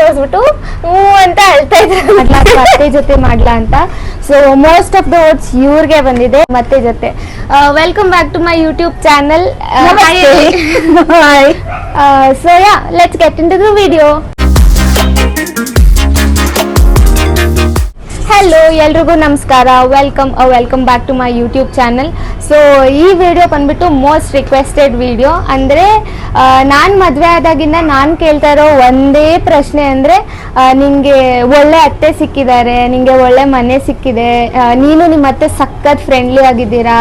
ತೋರಿಸ್ಬಿಟ್ಟು ಅಂತ ಹೇಳ್ತಾ ಇದ್ರು ಅತ್ತೆ ಜೊತೆ ಮಾಡ್ಲಾ ಅಂತ. So most of the words ಇವ್ರಿಗೆ ಬಂದಿದೆ ಮತ್ತೆ ಜೊತೆ. Welcome back to my YouTube channel. So yeah, let's get into the video. Hello, ಎಲ್ರಿಗೂ ನಮಸ್ಕಾರ. Welcome back to my YouTube channel. So ಈ ವಿಡಿಯೋ ಬಂದ್ಬಿಟ್ಟು ಮೋಸ್ಟ್ ರಿಕ್ವೆಸ್ಟೆಡ್ ವಿಡಿಯೋ. ಅಂದರೆ ನಾನು ಮದುವೆ ಆದಾಗಿಂದ ನಾನು ಕೇಳ್ತಾ ಇರೋ ಒಂದೇ ಪ್ರಶ್ನೆ ಅಂದರೆ, ನಿಮಗೆ ಒಳ್ಳೆ ಅತ್ತೆ ಸಿಕ್ಕಿದ್ದಾರೆ, ನಿಮಗೆ ಒಳ್ಳೆ ಮನೆ ಸಿಕ್ಕಿದೆ, ನೀನು ನಿಮ್ಮ ಅತ್ತೆ ಸಖತ್ ಫ್ರೆಂಡ್ಲಿ ಆಗಿದ್ದೀರಾ,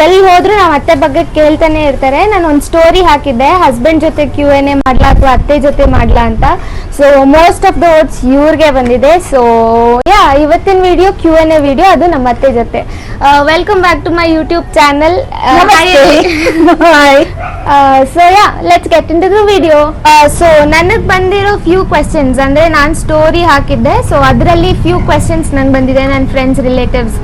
ಎಲ್ಲಿ ಹೋದ್ರು ನಾವು ಅತ್ತೆ ಬಗ್ಗೆ ಕೇಳ್ತಾನೆ ಇರ್ತಾರೆ. ನಾನು ಒಂದು ಸ್ಟೋರಿ ಹಾಕಿದ್ದೆ, ಹಸ್ಬೆಂಡ್ ಜೊತೆ Q&A ಮಾಡ್ಲಾ ಅಥವಾ ಅತ್ತೆ ಜೊತೆ ಮಾಡ್ಲಾ ಅಂತ. So most of the words ಇವ್ರಿಗೆ ಬಂದಿದೆ. ಸೊ ಯಾ, ಇವತ್ತಿನ ವಿಡಿಯೋ Q&A ವಿಡಿಯೋ, ಅದು ನಮ್ಮ ಅತ್ತೆ ಜೊತೆ. Welcome back to my YouTube channel. So yeah, let's get into the video. So ನನಗೆ ಬಂದಿರೋ ಫ್ಯೂ ಕ್ವೆಶನ್ಸ್, ಅಂದರೆ ನಾನು ಸ್ಟೋರಿ ಹಾಕಿದ್ದೆ, ಸೊ ಅದರಲ್ಲಿ ಫ್ಯೂ ಕ್ವೆಶನ್ಸ್ ನಂಗೆ ಬಂದಿದೆ. ನನ್ನ ಫ್ರೆಂಡ್ಸ್, ರಿಲೇಟಿವ್ಸ್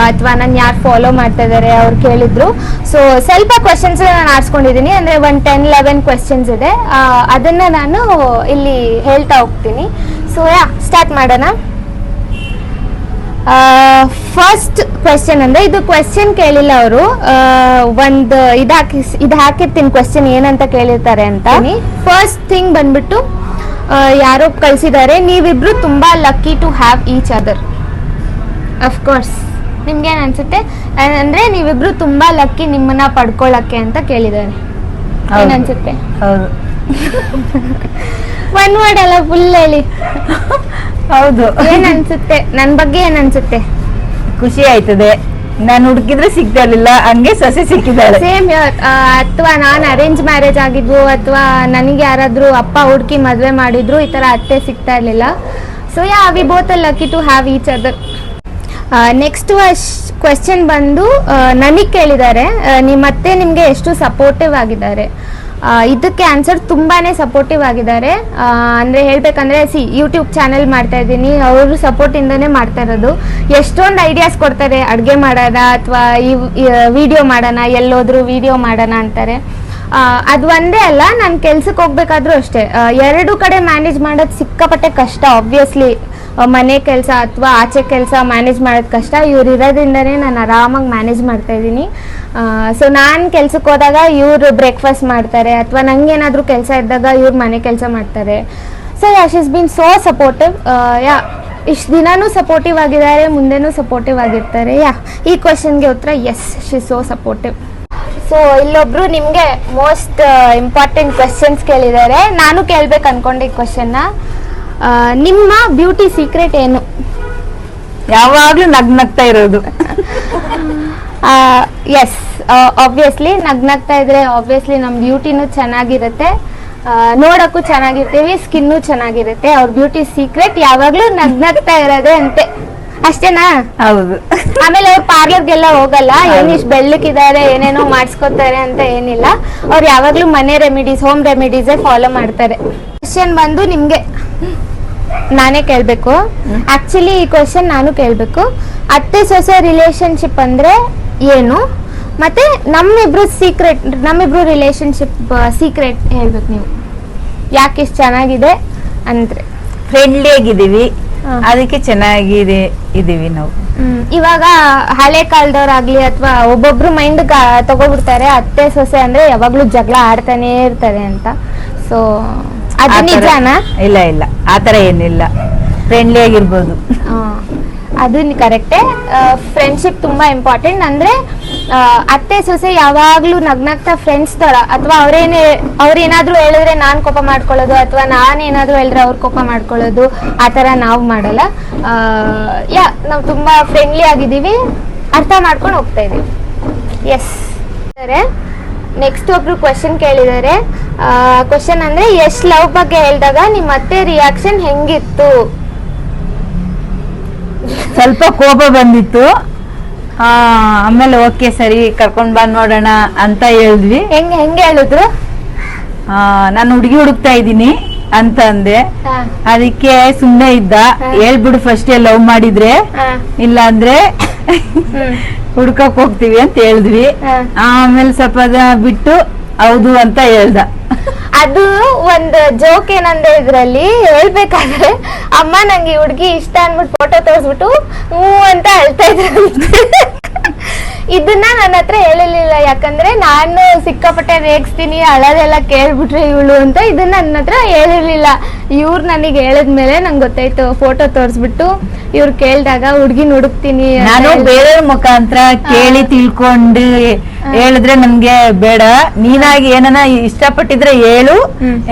ಅಥವಾ ನಾನು ಯಾರು ಫಾಲೋ ಮಾಡ್ತಾ ಇದ್ದಾರೆ ಅವ್ರು ಕೇಳಿದ್ರು. ಸೊ ಸ್ವಲ್ಪ ಕ್ವೆಶನ್ಸ್ ನಾನು ಆರಿಸ್ಕೊಂಡಿದ್ದೀನಿ, ಅಂದರೆ ಒಂದು 10-11 ಕ್ವೆಶನ್ಸ್ ಇದೆ. ಅದನ್ನು ನಾನು ಇಲ್ಲಿ ಹೇಳ್ತಾ ಹೋಗ್ತೀನಿ. ಸೊ ಯಾ, ಸ್ಟಾರ್ಟ್ ಮಾಡೋಣ. ಫಸ್ಟ್ ಕ್ವೆಶನ್ ಅಂದರೆ, ಇದು ಕ್ವೆಶನ್ ಕೇಳಿಲ್ಲ ಅವರು, ಒಂದು ಇದು ಹಾಕಿರ್ತೀನಿ ಕ್ವೆಶನ್ ಏನಂತ ಕೇಳಿರ್ತಾರೆ ಅಂತ. ಫಸ್ಟ್ ಥಿಂಗ್ ಬಂದ್ಬಿಟ್ಟು ಯಾರೋ ಕಳಿಸಿದ್ದಾರೆ, ನೀವಿಬ್ರು ತುಂಬಾ lucky to have each other. Of course ನಿಮ್ಗೇನು ಅನ್ಸುತ್ತೆ? ಅಂದ್ರೆ ನೀವಿಬ್ರು ತುಂಬಾ ಲಕ್ಕಿ ನಿಮ್ಮನ್ನ ಪಡ್ಕೊಳ್ಳಕ್ಕೆ ಅಂತ ಕೇಳಿದ್ದಾರೆ. ಏನ್ ಅನ್ಸುತ್ತೆ? ಒನ್ ವರ್ಡ್ ಅಲ್ಲ, ಫುಲ್ ಹೇಳಿ. ಹೌದು. ಏನ್ ಅನ್ಸುತ್ತೆ? ನನ್ ಬಗ್ಗೆ ಏನ್ ಅನ್ಸುತ್ತೆ? ಖುಷಿ ಆಯ್ತದೆ, ನಾನು ಹುಡುಕಿದ್ರೆ ಸಿಗ್ತಾ ಇರ್ಲಿಲ್ಲ, ಹಂಗೆ ಸೊಸೆ ಸಿಕ್ಕಿದ್ದಾಳೆ. ಸೇಮ್ ಅಥವಾ ನಾನು ಅರೇಂಜ್ ಮ್ಯಾರೇಜ್ ಆಗಿದ್ವು, ಅಥವಾ ನನಗೆ ಯಾರಾದ್ರೂ ಅಪ್ಪ ಹುಡುಕಿ ಮದ್ವೆ ಮಾಡಿದ್ರು, ಈ ತರ ಅತ್ತೆ ಸಿಗ್ತಾ ಇರ್ಲಿಲ್ಲ. So yeah, we both are lucky to have each other. Next question ಬಂದು ನನಗೆ ಕೇಳಿದ್ದಾರೆ, ನಿಮ್ಮತ್ತೆ ನಿಮಗೆ ಎಷ್ಟು ಸಪೋರ್ಟಿವ್ ಆಗಿದ್ದಾರೆ? ಇದಕ್ಕೆ ಆನ್ಸರ್ ತುಂಬಾನೇ ಸಪೋರ್ಟಿವ್ ಆಗಿದ್ದಾರೆ. ಅಂದರೆ ಹೇಳ್ಬೇಕಂದ್ರೆ, ಯೂಟ್ಯೂಬ್ ಚಾನೆಲ್ ಮಾಡ್ತಾ ಇದ್ದೀನಿ, ಅವರು ಸಪೋರ್ಟಿಂದನೇ ಮಾಡ್ತಾ ಇರೋದು. ಎಷ್ಟೊಂದು ಐಡಿಯಾಸ್ ಕೊಡ್ತಾರೆ, ಅಡುಗೆ ಮಾಡೋಣ ಅಥವಾ ಈ ವಿಡಿಯೋ ಮಾಡೋಣ, ಎಲ್ಲೋದ್ರೂ ವಿಡಿಯೋ ಮಾಡೋಣ ಅಂತಾರೆ. ಅದು ಒಂದೇ ಅಲ್ಲ, ನಾನು ಕೆಲ್ಸಕ್ಕೆ ಹೋಗ್ಬೇಕಾದ್ರೂ ಅಷ್ಟೇ, ಎರಡು ಕಡೆ ಮ್ಯಾನೇಜ್ ಮಾಡೋದು ಸಿಕ್ಕಾಪಟ್ಟೆ ಕಷ್ಟ. ಆಬ್ವಿಯಸ್ಲಿ ಮನೆ ಕೆಲಸ ಅಥವಾ ಆಚೆ ಕೆಲಸ ಮ್ಯಾನೇಜ್ ಮಾಡೋದು ಕಷ್ಟ. ಇವ್ರು ಇರೋದ್ರಿಂದನೇ ನಾನು ಆರಾಮಾಗಿ ಮ್ಯಾನೇಜ್ ಮಾಡ್ತಾ ಇದ್ದೀನಿ. ಸೊ ನಾನು ಕೆಲ್ಸಕ್ಕೆ ಹೋದಾಗ ಇವರು ಬ್ರೇಕ್ಫಾಸ್ಟ್ ಮಾಡ್ತಾರೆ, ಅಥವಾ ನಂಗೇನಾದರೂ ಕೆಲಸ ಇದ್ದಾಗ ಇವ್ರು ಮನೆ ಕೆಲಸ ಮಾಡ್ತಾರೆ. So ya, she is been so supportive. Ya, ಇಷ್ಟು ದಿನಾನೂ ಸಪೋರ್ಟಿವ್ ಆಗಿದ್ದಾರೆ, ಮುಂದೆನೂ ಸಪೋರ್ಟಿವ್ ಆಗಿರ್ತಾರೆ. ಯಾ, ಈ ಕ್ವೆಶನ್ಗೆ ಉತ್ತರ yes, she is so supportive. So ಇಲ್ಲೊಬ್ರು ನಿಮಗೆ ಮೋಸ್ಟ್ ಇಂಪಾರ್ಟೆಂಟ್ ಕ್ವೆಶನ್ಸ್ ಕೇಳಿದ್ದಾರೆ, ನಾನು ಕೇಳ್ಬೇಕು ಅನ್ಕೊಂಡೆ ಈ ಕ್ವೆಶನ್ನ. ನಿಮ್ಮ ಬ್ಯೂಟಿ ಸೀಕ್ರೆಟ್ ಏನು? ಯಾವಾಗ್ಲೂ ನಗ್ನಗ್ತಾ ಇರೋದು. ಎಸ್, ಆಬ್ವಿಯಸ್ಲಿ ನಗ್ನಗ್ತಾ ಇದ್ರೆ ಆಬ್ವಿಯಸ್ಲಿ ನಮ್ಮ ಬ್ಯೂಟಿನೂ ಚೆನ್ನಾಗಿರುತ್ತೆ, ನೋಡಕ್ಕೂ ಚೆನ್ನಾಗಿರ್ತೀವಿ, ಸ್ಕಿನ್ನು ಚೆನ್ನಾಗಿರುತ್ತೆ. ಅವ್ರ ಬ್ಯೂಟಿ ಸೀಕ್ರೆಟ್ ಯಾವಾಗ್ಲೂ ನಗ್ನಗ್ತಾ ಇರೋದೇ ಅಂತೆ. ಅಷ್ಟೇನಾ? ಹೌದು. ಆಮೇಲೆ ಅವ್ರು ಪಾರ್ಲರ್ಗೆಲ್ಲ ಹೋಗಲ್ಲ, ಏನಿಷ್ಟು ಬೆಳ್ಳಕ್ಕಿದ್ದಾರೆ, ಏನೇನೋ ಮಾಡಿಸ್ಕೊತಾರೆ ಅಂತ ಏನಿಲ್ಲ. ಅವ್ರು ಯಾವಾಗ್ಲೂ ಮನೆ ರೆಮಿಡೀಸ್, ಹೋಮ್ ರೆಮಿಡೀಸೇ ಫಾಲೋ ಮಾಡ್ತಾರೆ. ಕ್ವೆಶನ್ ಬಂದು ನಿಮ್ಗೆ ನಾನೇ ಕೇಳ್ಬೇಕು. ಆಕ್ಚುಲಿ ಈ ಕ್ವೆಶನ್ ನಾನು ಕೇಳ್ಬೇಕು. ಅತ್ತೆ ಸೊಸೆ ರಿಲೇಶನ್ಶಿಪ್ ಅಂದ್ರೆ ಏನು, ಮತ್ತೆ ನಮ್ಮಿಬ್ರು ರಿಲೇಶನ್ಶಿಪ್ ಸೀಕ್ರೆಟ್ ಹೇಳ್ಬೇಕು ನೀವು. ಯಾಕೆ ಇಷ್ಟು ಚೆನ್ನಾಗಿದೆ ಅಂದ್ರೆ? ಫ್ರೆಂಡ್ಲಿ ಆಗಿದ್ದೀವಿ, ಅದಕ್ಕೆ ಚೆನ್ನಾಗಿದೆ ಇದೀವಿ ನಾವು. ಇವಾಗ ಹಳೆ ಕಾಲದವ್ರಾಗ್ಲಿ ಅಥವಾ ಒಬ್ಬೊಬ್ರು ಮೈಂಡ್ ತಗೋಬಿಡ್ತಾರೆ, ಅತ್ತೆ ಸೊಸೆ ಅಂದ್ರೆ ಯಾವಾಗ್ಲೂ ಜಗಳ ಆಡ್ತಾನೆ ಇರ್ತಾರೆ ಅಂತ. ಸೊ ಅದು ನಿಜಾನಾ? ಇಲ್ಲ ಇಲ್ಲ, ಆತರ ಏನಿಲ್ಲ, ಫ್ರೆಂಡ್ಲಿ ಆಗಿರ್ಬೋದು. ಅದು ಕರೆಕ್ಟೇ. ಫ್ರೆಂಡ್ಶಿಪ್ ತುಂಬಾ ಇಂಪಾರ್ಟೆಂಟ್. ಅಂದ್ರೆ ಅತ್ತೆ ಸೊಸೆ ಯಾವಾಗ್ಲೂ ನಗ್ನಗ್ತಾ ಫ್ರೆಂಡ್ಸ್ ತರ, ಅಥವಾ ಅವ್ರೇನಾದ್ರೂ ಹೇಳಿದ್ರೆ ನಾನ್ ಕೋಪ ಮಾಡ್ಕೊಳ್ಳೋದು, ಅಥವಾ ನಾನೇನಾದ್ರೂ ಹೇಳಿದ್ರೆ ಅವ್ರ ಕೋಪ ಮಾಡ್ಕೊಳ್ಳೋದು, ಆ ತರ ನಾವು ಮಾಡಲ್ಲ. ನಾವು ತುಂಬಾ ಫ್ರೆಂಡ್ಲಿ ಆಗಿದ್ದೀವಿ, ಅರ್ಥ ಮಾಡ್ಕೊಂಡು ಹೋಗ್ತಾ ಇದೀವಿ. ಎಸ್. ನೆಕ್ಸ್ಟ್ ಒಬ್ರು ಕ್ವೆಶನ್ ಕೇಳಿದ್ದಾರೆ. ಕ್ವೆಶನ್ ಅಂದ್ರೆ, ಎಷ್ಟ್ ಲವ್ ಬಗ್ಗೆ ಹೇಳಿದಾಗ ನಿಮ್ಮ ಅತ್ತೆ ರಿಯಾಕ್ಷನ್ ಹೆಂಗಿತ್ತು? ಸ್ವಲ್ಪ ಕೋಪ ಬಂದಿತ್ತು, ಆಮೇಲೆ ಓಕೆ ಸರಿ ಕರ್ಕೊಂಡ್ ಬಂದ್ ನೋಡೋಣ ಅಂತ ಹೇಳಿದ್ವಿ. ಹೆಂಗೆ ಹೇಳಿದ್ರು? ನಾನು ಹುಡುಗಿ ಹುಡುಕ್ತಾ ಇದ್ದೀನಿ ಅಂತ ಅಂದೆ. ಅದಕ್ಕೆ ಸುಮ್ನೆ ಇದ್ದ, ಹೇಳ್ಬಿಡು ಫಸ್ಟ್ ಲವ್ ಮಾಡಿದ್ರೆ, ಇಲ್ಲ ಅಂದ್ರೆ ಹುಡ್ಕಕ್ ಹೋಗ್ತೀವಿ ಅಂತ ಹೇಳಿದ್ವಿ. ಆಮೇಲೆ ಸ್ವಲ್ಪ ಬಿಟ್ಟು ಹೌದು ಅಂತ ಹೇಳ್ದ. ಅದು ಒಂದು ಜೋಕ್ ಏನಂದ್ರೆ ಇದ್ರಲ್ಲಿ ಹೇಳ್ಬೇಕಾದ್ರೆ ಅಮ್ಮ ನಂಗೆ ಈ ಹುಡ್ಗಿ ಇಷ್ಟ ಅನ್ಬಿಟ್ಟು ಫೋಟೋ ತೋರಿಸ್ಬಿಟ್ಟು ಹ್ಞೂ ಅಂತ ಅಳ್ತಾ ಇದ್ರು. ಇದನ್ನ ನನ್ನ ಹತ್ರ ಹೇಳಿರ್ಲಿಲ್ಲ, ಯಾಕಂದ್ರೆ ನಾನು ಸಿಕ್ಕಾಪಟ್ಟೆ ರೇಗಿಸ್ತೀನಿ ಅಳದೆಲ್ಲ ಕೇಳ್ಬಿಟ್ರೆ ಇವಳು ಅಂತ. ಇದನ್ನ ನನ್ನ ಹತ್ರ ಹೇಳಿರ್ಲಿಲ್ಲ. ಇವ್ರು ನನಗೆ ಹೇಳಿದ್ಮೇಲೆ ನಂಗೆ ಗೊತ್ತಾಯ್ತು. ಫೋಟೋ ತೋರಿಸ್ಬಿಟ್ಟು ಇವ್ರು ಕೇಳ್ದಾಗ ಹುಡ್ಗಿನ ಹುಡುಕ್ತೀನಿ. ನಾನು ಬೇರೆ ಮುಖಾಂತರ ಕೇಳಿ ತಿಳ್ಕೊಂಡು ಹೇಳಿದ್ರೆ ನನ್ಗೆ ಬೇಡ, ನೀನಾಗಿ ಏನನ ಇಷ್ಟಪಟ್ಟಿದ್ರೆ ಹೇಳು,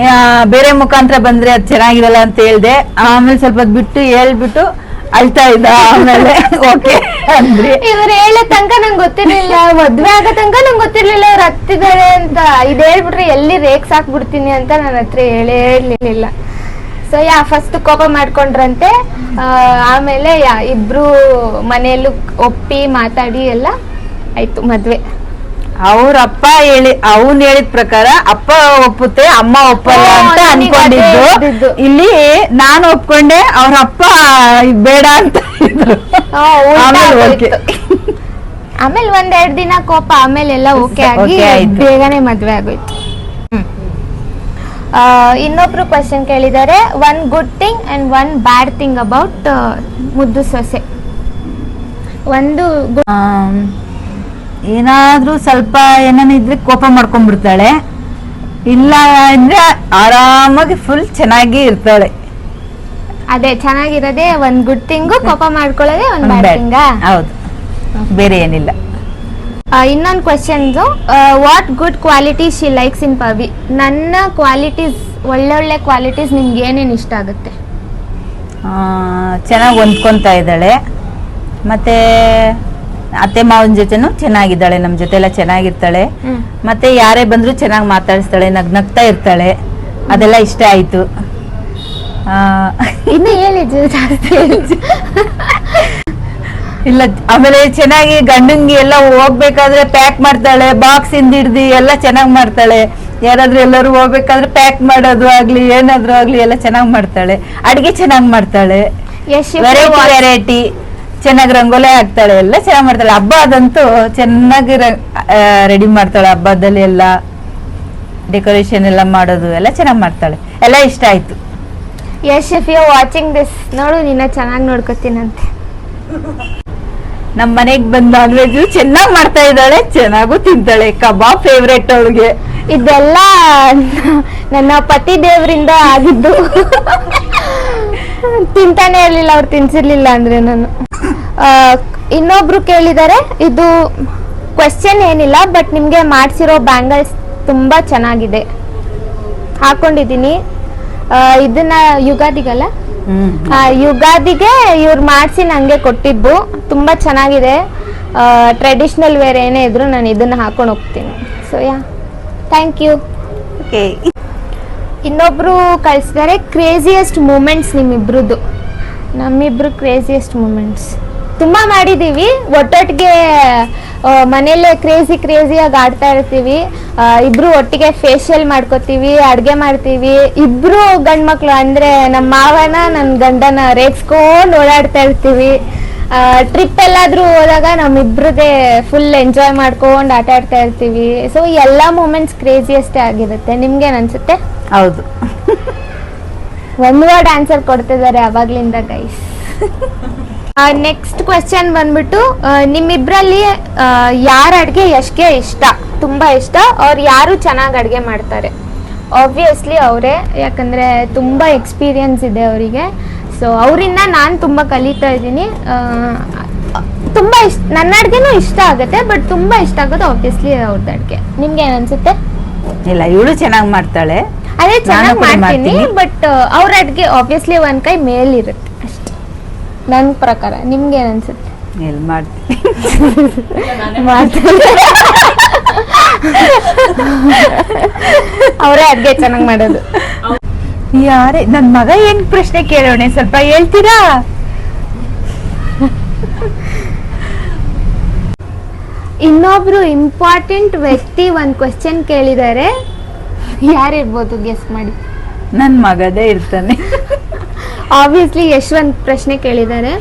ಬೇರೆ ಮುಖಾಂತರ ಬಂದ್ರೆ ಅದ್ ಚೆನ್ನಾಗಿರಲ್ಲ ಅಂತ ಹೇಳ್ದೆ. ಆಮೇಲೆ ಸ್ವಲ್ಪ ಹೊತ್ತು ಬಿಟ್ಟು ಹೇಳ್ಬಿಟ್ಟು ಅಳ್ತಾ ಇದ್ದ. ಆಮೇಲೆ ಓಕೆ ಅಂದ್ರಿ. ಇವ್ರು ಹೇಳೋ ತನಕ ನಂಗೆ ಗೊತ್ತಿರ್ಲಿಲ್ಲ, ಮದ್ವೆ ಆಗೋ ತನಕ ನಂಗೆ ಗೊತ್ತಿರ್ಲಿಲ್ಲ ಅವ್ರು ಹತ್ತಿದ್ದಾರೆ ಅಂತ. ಇದು ಹೇಳ್ಬಿಟ್ರೆ ಎಲ್ಲಿ ರೇಕ್ಸ್ ಹಾಕ್ಬಿಡ್ತೀನಿ ಅಂತ ನನ್ನ ಹತ್ರ ಹೇಳಿರ್ಲಿಲ್ಲ. ಸೊ ಫಸ್ಟ್ ಕೋಪ ಮಾಡ್ಕೊಂಡ್ರಂತೆ. ಆಮೇಲೆ ಇಬ್ರು ಮನೆಯಲ್ಲೂ ಒಪ್ಪಿ ಮಾತಾಡಿ ಎಲ್ಲ ಆಯ್ತು ಮದ್ವೆ. ಅವ್ರ ಅಪ್ಪ ಅವ್ನ್ ಹೇಳಿದ ಪ್ರಕಾರ ಅಪ್ಪ ಒಪ್ಪುತ್ತೆ, ಅಮ್ಮ ಒಪ್ಪಲ್ಲ ಅಂತ ಅನ್ಕೊಂಡಿದ್ದು. ಇಲ್ಲಿ ನಾನು ಒಪ್ಕೊಂಡೆ, ಅವ್ರ ಅಪ್ಪ ಬೇಡ ಅಂತ ಇದ್ರು. ಆಮೇಲೆ 1-2 ದಿನ ಕೋಪ, ಆಮೇಲೆ ಎಲ್ಲ ಓಕೆ ಆಗಿ ಬೇಗನೆ ಮದ್ವೆ ಆಗೋಯ್ತು. ಇನ್ನೊಬ್ರು ಕ್ವಶನ್ ಕೇಳಿದ್ದಾರೆ, 1 good thing and 1 bad thing about ಮುದ್ದು ಸೊಸೆ. ಒಂದು ಏನಾದ್ರೂ ಸ್ವಲ್ಪ ಏನಾನ ಇದ್ರೆ ಕೋಪ ಮಾಡ್ಕೊಂಡ್ಬಿಡ್ತಾಳೆ, ಇಲ್ಲ ಅಂದ್ರೆ ಆರಾಮಾಗಿ ಫುಲ್ ಚೆನ್ನಾಗಿ ಇರ್ತಾಳೆ. ಅದೇ ಚೆನ್ನಾಗಿರೋದೇ 1 ಗುಡ್ ಥಿಂಗು, ಕೋಪ ಮಾಡ್ಕೊಳ್ಳೋದೇ 1 ಬ್ಯಾಡ್ ಥಿಂಗಾ? ಹೌದು, ಬೇರೆ ಏನಿಲ್ಲ. ಇನ್ನೊಂದು questions, what good qualities she likes in Pavi. ನನ್ನ ಕ್ವಾಲಿಟೀಸ್, ಒಳ್ಳೊಳ್ಳೆ ಕ್ವಾಲಿಟೀಸ್ ನಿಮ್ಗೆ ಏನೇನು ಇಷ್ಟ ಆಗುತ್ತೆ? ಚೆನ್ನಾಗಿ ಹೊಂದ್ಕೊಂತಾ ಇದ್ದಾಳೆ, ಮತ್ತೆ ಅತ್ತೆ ಮಾವನ ಜೊತೆನೂ ಚೆನ್ನಾಗಿದ್ದಾಳೆ, ನಮ್ಮ ಜೊತೆ ಎಲ್ಲ ಚೆನ್ನಾಗಿರ್ತಾಳೆ, ಮತ್ತೆ ಯಾರೇ ಬಂದ್ರು ಚೆನ್ನಾಗಿ ಮಾತಾಡಿಸ್ತಾಳೆ, ನಗ್ನಗ್ತಾ ಇರ್ತಾಳೆ, ಅದೆಲ್ಲ ಇಷ್ಟ ಆಯ್ತು. ಇನ್ನು ಹೇಳಿ ಇಲ್ಲ, ಆಮೇಲೆ ಚೆನ್ನಾಗಿ ಗಂಡಂಗಿ ಎಲ್ಲ ಹೋಗ್ಬೇಕಾದ್ರೆ ಪ್ಯಾಕ್ ಮಾಡ್ತಾಳೆ, ಬಾಕ್ಸ್ ಇಂದ ಹಿಡ್ದು ಎಲ್ಲ ಚೆನ್ನಾಗಿ ಮಾಡ್ತಾಳೆ. ಯಾರಾದ್ರೂ ಎಲ್ಲರೂ ಹೋಗ್ಬೇಕಾದ್ರೆ ಪ್ಯಾಕ್ ಮಾಡೋದು ಆಗ್ಲಿ ಏನಾದ್ರು ಆಗ್ಲಿ ಎಲ್ಲ ಚೆನ್ನಾಗಿ ಮಾಡ್ತಾಳೆ. ಅಡಿಗೆ ಚೆನ್ನಾಗಿ ಮಾಡ್ತಾಳೆ, ವೆರೈಟಿ ಚೆನ್ನಾಗಿ ರಂಗೋಲಿ ಹಾಕ್ತಾಳೆ, ಎಲ್ಲ ಚೆನ್ನಾಗಿ ಮಾಡ್ತಾಳೆ. ಹಬ್ಬ ಅದಂತೂ ಚೆನ್ನಾಗಿ ರೆಡಿ ಮಾಡ್ತಾಳೆ, ಹಬ್ಬದಲ್ಲಿ ಎಲ್ಲ ಡೆಕೋರೇಷನ್ ಎಲ್ಲ ಮಾಡೋದು ಎಲ್ಲ ಚೆನ್ನಾಗಿ ಮಾಡ್ತಾಳೆ, ಎಲ್ಲ ಇಷ್ಟ ಆಯ್ತು. Yash, if you watching this, ನೋಡು ನಿನ್ನ ಚೆನ್ನಾಗಿ ನೋಡ್ಕೊತೀನಂತೆ. ನಮ್ಮ ಮನೆಗೆ ಬಂದ ನಾನ್ ವೆಜ್ ಚೆನ್ನಾಗಿ ಮಾಡ್ತಾ ಇದ್ದಾಳೆ, ಚೆನ್ನಾಗೂ ತಿಂತಾಳೆ. ಕಬಾಬ್ ಫೇವ್ರೆಟ್ ಅವಳಿಗೆ. ಇದೆಲ್ಲ ನನ್ನ ಪತಿ ದೇವರಿಂದ ಆಗಿದ್ದು. ತಿಂತಾನೆ ಇರ್ಲಿಲ್ಲ, ಅವ್ರು ತಿನ್ಸಿರ್ಲಿಲ್ಲ ಅಂದ್ರೆ ನಾನು. ಇನ್ನೊಬ್ರು ಕೇಳಿದ್ದಾರೆ, ಇದು ಕ್ವೆಶ್ಚನ್ ಏನಿಲ್ಲ, ಬಟ್ ನಿಮ್ಗೆ ಮಾಡ್ಸಿರೋ ಬ್ಯಾಂಗಲ್ಸ್ ತುಂಬಾ ಚೆನ್ನಾಗಿದೆ, ಹಾಕೊಂಡಿದೀನಿ. ಇದನ್ನ ಯುಗಾದಿಗಲ್ಲ, ಯುಗಾದಿಗೆ ಇವ್ರು ಮಾಡಿಸಿ ನಂಗೆ ಕೊಟ್ಟಿದ್ದು. ತುಂಬಾ ಚೆನ್ನಾಗಿದೆ. ಟ್ರೆಡಿಷನಲ್ ವೇರ್ ಏನೇ ಇದ್ರು ನಾನು ಇದನ್ನ ಹಾಕೊಂಡು ಹೋಗ್ತೀನಿ. So thank you. ಓಕೆ, ಇನ್ನೊಬ್ರು ಕಳಿಸಿದ್ದಾರೆ, ಕ್ರೇಜಿಯೆಸ್ಟ್ ಮೂಮೆಂಟ್ಸ್ ನಿಮ್ಮಿಬ್ರದ್ದು. ನಮ್ಮಿಬ್ರು ಕ್ರೇಜಿಯೆಸ್ಟ್ ಮೂಮೆಂಟ್ಸ್ ತುಂಬಾ ಮಾಡಿದೀವಿ. ಒಟ್ಟೊಟ್ಟಿಗೆ ಮನೇಲೆ ಕ್ರೇಜಿಯಾಗಿ ಆಡ್ತಾ ಇರ್ತೀವಿ. ಇಬ್ರು ಒಟ್ಟಿಗೆ ಫೇಶಿಯಲ್ ಮಾಡ್ಕೋತೀವಿ, ಅಡ್ಗೆ ಮಾಡ್ತೀವಿ. ಇಬ್ರು ಗಂಡ್ಮಕ್ಳು ಅಂದ್ರೆ ನಮ್ಮ ಮಾವನ ನನ್ನ ಗಂಡನ ರೇಗ್ಸ್ಕೊಂಡು ಓಡಾಡ್ತಾ ಇರ್ತೀವಿ. ಟ್ರಿಪ್ ಎಲ್ಲಾದ್ರೂ ಹೋದಾಗ ನಮ್ಮಿಬ್ರದೇ ಫುಲ್ ಎಂಜಾಯ್ ಮಾಡ್ಕೊಂಡು ಆಟ ಆಡ್ತಾ ಇರ್ತೀವಿ. ಸೊ ಎಲ್ಲ ಮೂಮೆಂಟ್ಸ್ ಕ್ರೇಜಿಯಷ್ಟೇ ಆಗಿರುತ್ತೆ. ನಿಮ್ಗೇನ್ ಅನ್ಸುತ್ತೆ? ಹೌದು, ಒಂದು ವರ್ಡ್ ಆನ್ಸರ್ ಕೊಡ್ತಿದ್ದಾರೆ ಅವಾಗ್ಲಿಂದ ಗೈಸ್. ನೆಕ್ಸ್ಟ್ ಕ್ವೆಶ್ಚನ್ ಬಂದ್ಬಿಟ್ಟು, ನಿಮ್ಮಿಬ್ರಲ್ಲಿ ಯಾರ ಅಡ್ಗೆ ಯಶ್ಗೆ ಇಷ್ಟ, ತುಂಬಾ ಇಷ್ಟ? ಅವ್ರು ಯಾರು ಚೆನ್ನಾಗಿ ಅಡ್ಗೆ ಮಾಡ್ತಾರೆ? ಆಬ್ವಿಯಸ್ಲಿ ಅವರೇ, ಯಾಕಂದ್ರೆ ತುಂಬಾ ಎಕ್ಸ್ಪೀರಿಯನ್ಸ್ ಇದೆ ಅವರಿಗೆ. ಸೊ ಅವರಿಂದ ನಾನು ತುಂಬಾ ಕಲಿತಾ ಇದ್ದೀನಿ. ತುಂಬಾ ಇಷ್ಟ, ನನ್ನ ಅಡ್ಗೆನೂ ಇಷ್ಟ ಆಗುತ್ತೆ, ಬಟ್ ತುಂಬಾ ಇಷ್ಟ ಆಗೋದು ಆಬ್ವಿಯಸ್ಲಿ ಅವ್ರದ್ದು ಅಡ್ಗೆ. ನಿಮ್ಗೆ ಏನ್ ಅನ್ಸುತ್ತೆ? ಇಲ್ಲ, ಇವಳು ಚೆನ್ನಾಗಿ ಮಾಡ್ತಾಳೆ. ಅದೇ ಚೆನ್ನಾಗಿ ಮಾಡ್ತೀನಿ, ಬಟ್ ಅವ್ರ ಅಡ್ಗೆ ಆಬ್ವಿಯಸ್ಲಿ ಒಂದ್ ಕೈ ಮೇಲಿರುತ್ತೆ ಅಷ್ಟೇ ನನ್ನ ಪ್ರಕಾರ. ನಿಮ್ಗೆ ಏನ್ ಅನ್ಸುತ್ತೆ? ಎಲ್ಲಿ ಮಾಡ್ತೀನಿ, ಅವರೇ ಅಡ್ಗೆ ಚೆನ್ನಾಗಿ ಮಾಡೋದು. ಯಾರೇ ನನ್ ಮಗ ಏನ್ ಪ್ರಶ್ನೆ ಕೇಳೋಣ, ಸ್ವಲ್ಪ ಹೇಳ್ತೀರಾ? ಇನ್ನೊಬ್ರು ಇಂಪಾರ್ಟೆಂಟ್ ವ್ಯಕ್ತಿ ಒಂದ್ ಕ್ವೆಶ್ಚನ್ ಕೇಳಿದ್ದಾರೆ, ಯಾರಿರ್ಬೋದು ಗೆಸ್ ಮಾಡಿ? ನನ್ ಮಗದೇ ಇರ್ತಾನೆ. ಆಬ್ವಿಯಸ್ಲಿ ಯಶವಂತ್ ಪ್ರಶ್ನೆ ಕೇಳಿದ್ದಾರೆ,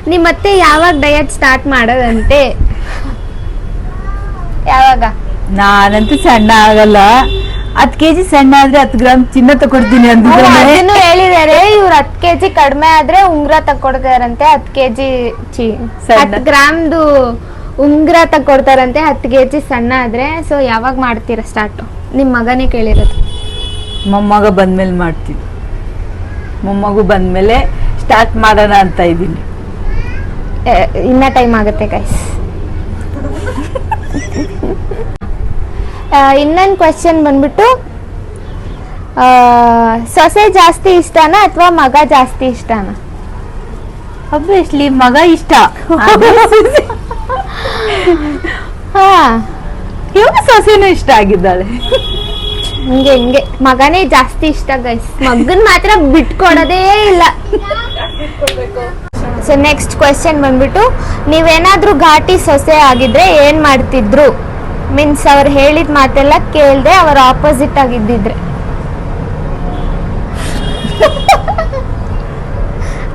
ನಿಮ್ ಮತ್ತೆ ಯಾವಾಗ ಡಯಟ್ ಸ್ಟಾರ್ಟ್ ಮಾಡೋದಂತೆ? ಯಾವಾಗ? ನಾನಂತೂ ಸಣ್ಣ ಆಗಲ್ಲ, 10 kg ಸಣ್ಣ ಆದ್ರೆ 10 ಗ್ರಾಮ್ ಚಿನ್ನ ತಕೊಡ್ತೀನಿ ಅಂತಿದ್ದಾನೆ. ಅದನ್ನು ಹೇಳಿದಾರೆ, ಇವ್ರು 10 kg ಕಡಿಮೆ ಆದ್ರೆ ಉಂಗ್ರ ತಕೊಡ್ತಾರಂತೆ, 10 kg 10 ಗ್ರಾಮ್ದು ಉಂಗ್ರ ತಕೊಡ್ತಾರಂತೆ 10 kg ಸಣ್ಣ ಆದ್ರೆ. ಸೊ ಯಾವಾಗ ಮಾಡ್ತೀರಾ ಸ್ಟಾರ್ಟ್? ನಿಮ್ ಮಗನೇ ಕೇಳಿರೋದು. ಮೊಮ್ಮಗ ಬಂದ್ಮೇಲೆ ಮಾಡ್ತೀನಿ, ಮೊಮ್ಮಗು ಬಂದ್ಮೇಲೆ ಸ್ಟಾರ್ಟ್ ಮಾಡೋಣ ಅಂತ ಇದ್ದೀನಿ. ಇನ್ನ ಟೈಮ್ ಆಗುತ್ತೆ ಗೈಸ್. ಇನ್ನೊಂದು ಕ್ವೆಶ್ಚನ್ ಬಂದ್ಬಿಟ್ಟು, ಸೊಸೆ ಜಾಸ್ತಿ ಇಷ್ಟನಾ ಅಥವಾ ಮಗ ಜಾಸ್ತಿ ಇಷ್ಟನಾ? ಅಬ್ವಿಯಸ್ಲಿ ಮಗ ಇಷ್ಟ. ಹಾ, ಇವಾಗ ಸೊಸೆನೂ ಇಷ್ಟ ಆಗಿದ್ದಾಳೆ. ಹಿಂಗೆ ಮಗನೇ ಜಾಸ್ತಿ ಇಷ್ಟ ಗೈಸ್, ಮಗನ್ ಮಾತ್ರ ಬಿಟ್ಕೊಡೋದೇ ಇಲ್ಲ. ಸೊ ನೆಕ್ಸ್ಟ್ ಕ್ವೆಶ್ಚನ್ ಬಂದ್ಬಿಟ್ಟು, ನೀವೇನಾದ್ರೂ ಘಾಟಿ ಸೊಸೆ ಆಗಿದ್ರೆ ಏನ್ ಮಾಡ್ತಿದ್ರು? ಮೀನ್ಸ್ ಅವ್ರು ಹೇಳಿದ ಮಾತೆಲ್ಲ ಕೇಳ್ದೆ ಅವ್ರ ಆಪೋಸಿಟ್ ಆಗಿದ್ದಿದ್ರೆ.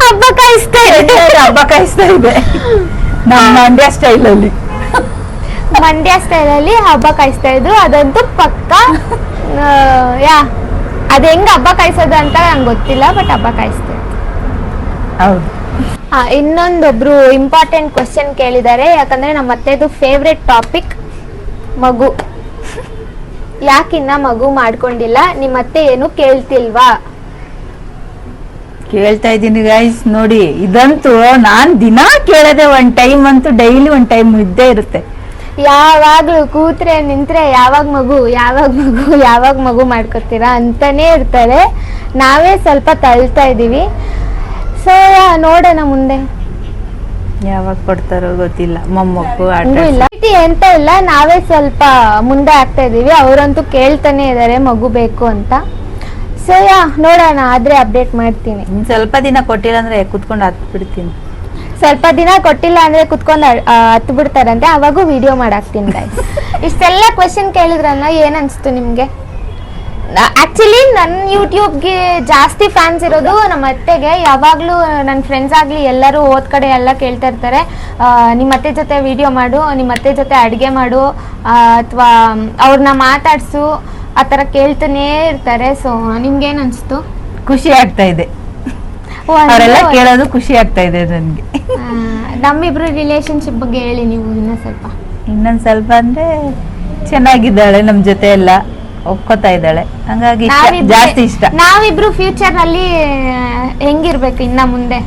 ಹಬ್ಬ ಕಾಯಿಸ್ತಾ ಇದೆ, ಹಬ್ಬ ಕಾಯಿಸ್ತಾ ಇದೆ ನಮ್ಮ ಮಂಡ್ಯ ಸ್ಟೈಲಲ್ಲಿ. ಮಂಡ್ಯ ಸ್ಟೈಲಲ್ಲಿ ಹಬ್ಬ ಕಾಯಿಸ್ತಾ ಇದ್ರು, ಅದಂತೂ ಪಕ್ಕ. ಯಾ, ಅದ್ ಹೆಂಗ್ ಹಬ್ಬ ಕಾಯಿಸೋದು ಅಂತ ನಂಗೆ ಗೊತ್ತಿಲ್ಲ, ಬಟ್ ಹಬ್ಬ ಕಾಯಿಸ್ತಾ ಇದ್ರು. ಹೌದು. ಇನ್ನೊಂದೊಬ್ರು ಇಂಪಾರ್ಟೆಂಟ್ ಕ್ವೆಶ್ಚನ್ ಕೇಳಿದ್ದಾರೆ, ಯಾಕಂದ್ರೆ ನಮ್ಮ ಅತ್ತೆದು ಫೇವ್ರೆಟ್ ಟಾಪಿಕ್ ಮಗು. ಯಾಕಿನ್ನ ಮಗು ಮಾಡ್ಕೊಂಡಿಲ್ಲ? ನಿಮ್ಮ ಅತ್ತೆ ಏನು ಕೇಳ್ತಿಲ್ವಾ? ಕೇಳ್ತಾ ಇದ್ದೀನಿ ಗೈಸ್. ನೋಡಿ, ಇದಂತೂ ನಾನ್ ದಿನ ಕೇಳದೆ, ಒಂದ್ ಟೈಮ್ ಅಂತೂ ಡೈಲಿ ಒಂದ್ ಟೈಮ್ ಇದ್ದೇ ಇರುತ್ತೆ. ಯಾವಾಗ್ಲೂ ಕೂತ್ರೆ ನಿಂತ್ರೆ ಯಾವಾಗ ಮಗು ಮಾಡ್ಕೊತೀರಾ ಅಂತಾನೆ ಇರ್ತಾರೆ. ನಾವೇ ಸ್ವಲ್ಪ ತಳ್ತಾ ಇದೀವಿ. ಸೊ ನೋಡೋಣ ಮುಂದೆ ಯಾವಾಗ ಕೊಡ್ತಾರೋ ಗೊತ್ತಿಲ್ಲ. ಮೊಮ್ಮಕ್ಕಳು ಇಲ್ಲ ಎಂತ ಇಲ್ಲ, ನಾವೇ ಸ್ವಲ್ಪ ಮುಂದೆ ಆಗ್ತಾ ಇದೀವಿ. ಅವರಂತೂ ಕೇಳ್ತಾನೆ ಇದಾರೆ ಮಗು ಬೇಕು ಅಂತ. ಸೊ ನೋಡೋಣ, ಆದ್ರೆ ಅಪ್ಡೇಟ್ ಮಾಡ್ತೀನಿ. ಸ್ವಲ್ಪ ದಿನ ಕೊಟ್ಟಿಲ್ಲ ಅಂದ್ರೆ ಕುತ್ಕೊಂಡು ಹತ್ ಬಿಡ್ತೀನಿ. ಸ್ವಲ್ಪ ದಿನ ಕೊಟ್ಟಿಲ್ಲ ಅಂದ್ರೆ ಕುತ್ಕೊಂಡು ಹತ್ತು ಬಿಡ್ತಾರಂತೆ, ಅವಾಗೂ ವಿಡಿಯೋ ಮಾಡಾಕ್ತೀನಿ ಗೈಸ್. ಇಷ್ಟೆಲ್ಲ ಕ್ವೆಶ್ಚನ್ ಕೇಳಿದ್ರಲ್ಲ, ಏನ್ ಅನ್ಸ್ತು ನಿಮ್ಗೆ? ಆಕ್ಚುಲಿ ನನ್ನ ಯೂಟ್ಯೂಬ್ಗೆ ಜಾಸ್ತಿ ಫ್ಯಾನ್ಸ್ ಇರೋದು ನಮ್ಮ ಅತ್ತೆಗೆ. ಯಾವಾಗ್ಲೂ ನನ್ನ ಫ್ರೆಂಡ್ಸ್ ಆಗ್ಲಿ ಎಲ್ಲರೂ ಹೋದ್ ಕಡೆ ಎಲ್ಲ ಕೇಳ್ತಾ ಇರ್ತಾರೆ, ನಿಮ್ಮ ಅತ್ತೆ ಜೊತೆ ವಿಡಿಯೋ ಮಾಡು, ನಿಮ್ಮ ಅತ್ತೆ ಜೊತೆ ಅಡುಗೆ ಮಾಡು, ಅಥವಾ ಅವ್ರನ್ನ ಮಾತಾಡ್ಸು, ಆ ಥರ ಕೇಳ್ತಾನೇ ಇರ್ತಾರೆ. ಸೊ ನಿಮ್ಗೇನ್ ಅನ್ಸ್ತು? ಖುಷಿ ಆಗ್ತಾ ಇದೆ, ಅವರೆಲ್ಲ ಕೇಳೋದು ಖುಷಿ ಆಗ್ತಾ ಇದೆ ನನ್ಗೆ. ನಮ್ಮಿಬ್ರು ರಿಲೇಶನ್ಶಿಪ್ ಬಗ್ಗೆ ಹೇಳಿ ನೀವು ಇನ್ನೊಂದ್ ಸ್ವಲ್ಪ ಅಂದ್ರೆ ಚೆನ್ನಾಗಿದ್ದಾಳೆ, ನಮ್ ಜೊತೆ ಎಲ್ಲ ಒಪ್ಕೋತಾ ಇದ್ದಾಳೆ, ಹಂಗಾಗಿ ಜಾಸ್ತಿ ಇಷ್ಟ. ನಾವಿಬ್ರು ಫ್ಯೂಚರ್ ನಲ್ಲಿ ಹೆಂಗಿರ್ಬೇಕು ಇನ್ನ ಮುಂದೆ?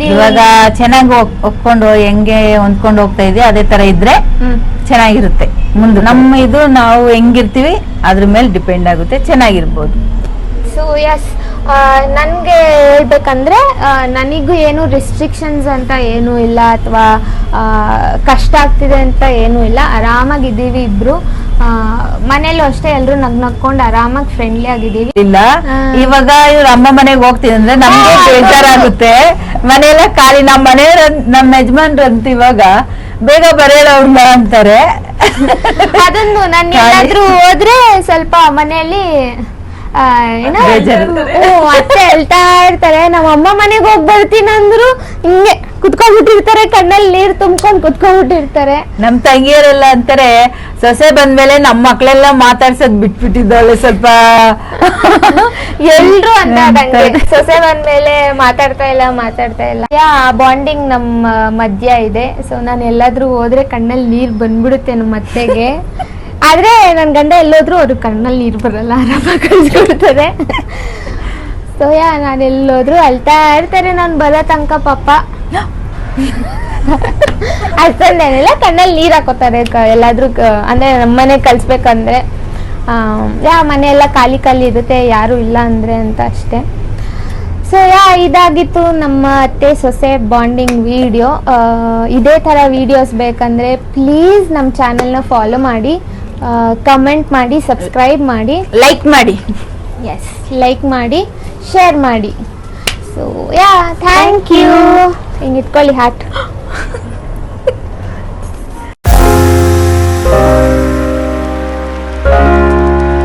ಇವಾಗ ಚೆನ್ನಾಗಿ ಒಪ್ಕೊಂಡು ಹೆಂಗೆ ಹೊಂದ್ಕೊಂಡು ಹೋಗ್ತಾ ಇದೀವಿ ಅದೇ ತರ ಇದ್ರೆ ಚೆನ್ನಾಗಿರುತ್ತೆ ಮುಂದೆ. ನಮ್ಮ ಇದು ನಾವು ಹೆಂಗಿರ್ತೀವಿ ಅದ್ರ ಮೇಲೆ ಡಿಪೆಂಡ್ ಆಗುತ್ತೆ, ಚೆನ್ನಾಗಿರ್ಬೋದು. ಸೊ ಎಸ್, ನನಗೆ ಹೇಳ್ಬೇಕಂದ್ರೆ ನನಗೂ ಏನು ರೆಸ್ಟ್ರಿಕ್ಷನ್ಸ್ ಅಂತ ಏನೂ ಇಲ್ಲ, ಅಥವಾ ಕಷ್ಟ ಆಗ್ತಿದೆ ಅಂತ ಏನೂ ಇಲ್ಲ. ಆರಾಮಾಗಿದ್ದೀವಿ ಇಬ್ರು. ಮನೇಲೂ ಅಷ್ಟೇ ಎಲ್ರು ನಗ್ನಕ್ಕೊಂಡು ಆರಾಮಾಗಿ ಫ್ರೆಂಡ್ಲಿ ಆಗಿದ್ದೀವಿ. ಇಲ್ಲ ಇವಾಗ ಇವ್ರ ಅಮ್ಮ ಮನೆಗೆ ಹೋಗ್ತೀನಿ ಅಂದ್ರೆ ನಮ್ಗೆ ಬೇಜಾರಾಗುತ್ತೆ. ಮನೆಯಲ್ಲ ಖಾಲಿ, ನಮ್ಮ ಯಜಮಾನ್ರಂತ ಇವಾಗ ಬೇಗ ಬರೇಳವ್ರನ್ನ ಅಂತಾರೆ. ಅದೊಂದು ನಾನು ಎಲ್ಲಾದ್ರೂ ಹೋದ್ರೆ ಸ್ವಲ್ಪ ಮನೆಯಲ್ಲಿ ಅತ್ತೆ ಹೇಳ್ತಾ ಇರ್ತಾರೆ, ನಮ್ಮ ಅಮ್ಮ ಮನೆಗೆ ಹೋಗಿ ಬರ್ತೀನಿ ಅಂದ್ರು ಹಿಂಗೆ ಕುತ್ಕೊಂಡ್ಬಿಟ್ಟಿರ್ತಾರೆ, ಕಣ್ಣಲ್ಲಿ ನೀರ್ ತುಂಬ್ಕೊಂಡ್ ಕುತ್ಕೊಂಡ್ಬಿಟ್ಟಿರ್ತಾರೆ. ನಮ್ ತಂಗಿಯರೆಲ್ಲ ಅಂತಾರೆ, ಸೊಸೆ ಬಂದ್ಮೇಲೆ ನಮ್ಮ ಮಕ್ಳೆಲ್ಲ ಮಾತಾಡ್ಸೋದ್ ಬಿಟ್ಬಿಟ್ಟಿದ್ದಾಳೆ ಸ್ವಲ್ಪ. ಎಲ್ರು ಅಂತ ಸೊಸೆ ಬಂದ್ಮೇಲೆ ಮಾತಾಡ್ತಾ ಇಲ್ಲ. ಬಾಂಡಿಂಗ್ ನಮ್ಮ ಮಧ್ಯ ಇದೆ. ಸೊ ನಾನು ಎಲ್ಲಾದ್ರೂ ಹೋದ್ರೆ ಕಣ್ಣಲ್ಲಿ ನೀರ್ ಬಂದ್ಬಿಡುತ್ತೆ ನಮ್ಮ ಅತ್ತೆಗೆ. ಆದ್ರೆ ನನ್ ಗಂಡ ಎಲ್ಲೋದ್ರು ಅವ್ರ ಕಣ್ಣಲ್ಲಿ ನೀರು ಬರಲ್ಲ, ಆರಾಮಾಗಿ ಕಳ್ಸ್ಕೊಡ್ತಾರೆ. ಸೊ ನಾನು ಎಲ್ಲೋದ್ರು ಅಳ್ತಾ ಇರ್ತಾರೆ ನಾನು ಬರೋ ತನಕ. ಪಾಪ ಅಷ್ಟೊಂದೇನಿಲ್ಲ, ಕಣ್ಣಲ್ಲಿ ನೀರ್ ಹಾಕೋತಾರೆ ಎಲ್ಲಾದ್ರೂ ಅಂದ್ರೆ ನಮ್ಮನೆ ಕಳ್ಸ್ಬೇಕಂದ್ರೆ. ಮನೆ ಎಲ್ಲ ಖಾಲಿ ಇರುತ್ತೆ ಯಾರು ಇಲ್ಲ ಅಂದ್ರೆ ಅಂತ ಅಷ್ಟೇ. ಸೊ ಇದಾಗಿತ್ತು ನಮ್ಮ ಅತ್ತೆ ಸೊಸೆ ಬಾಂಡಿಂಗ್ ವಿಡಿಯೋ. ಇದೇ ತರ ವಿಡಿಯೋಸ್ ಬೇಕಂದ್ರೆ ಪ್ಲೀಸ್ ನಮ್ಮ ಚಾನೆಲ್ನ ಫಾಲೋ ಮಾಡಿ, ಕಮೆಂಟ್ ಮಾಡಿ, ಸಬ್ಸ್ಕ್ರೈಬ್ ಮಾಡಿ, ಲೈಕ್ ಮಾಡಿ. ಎಸ್, ಲೈಕ್ ಮಾಡಿ, ಶೇರ್ ಮಾಡಿ. So thank you. ಹಿಂಗೆ ಇಟ್ಕೊಳ್ಳಿ ಹಾಟ್.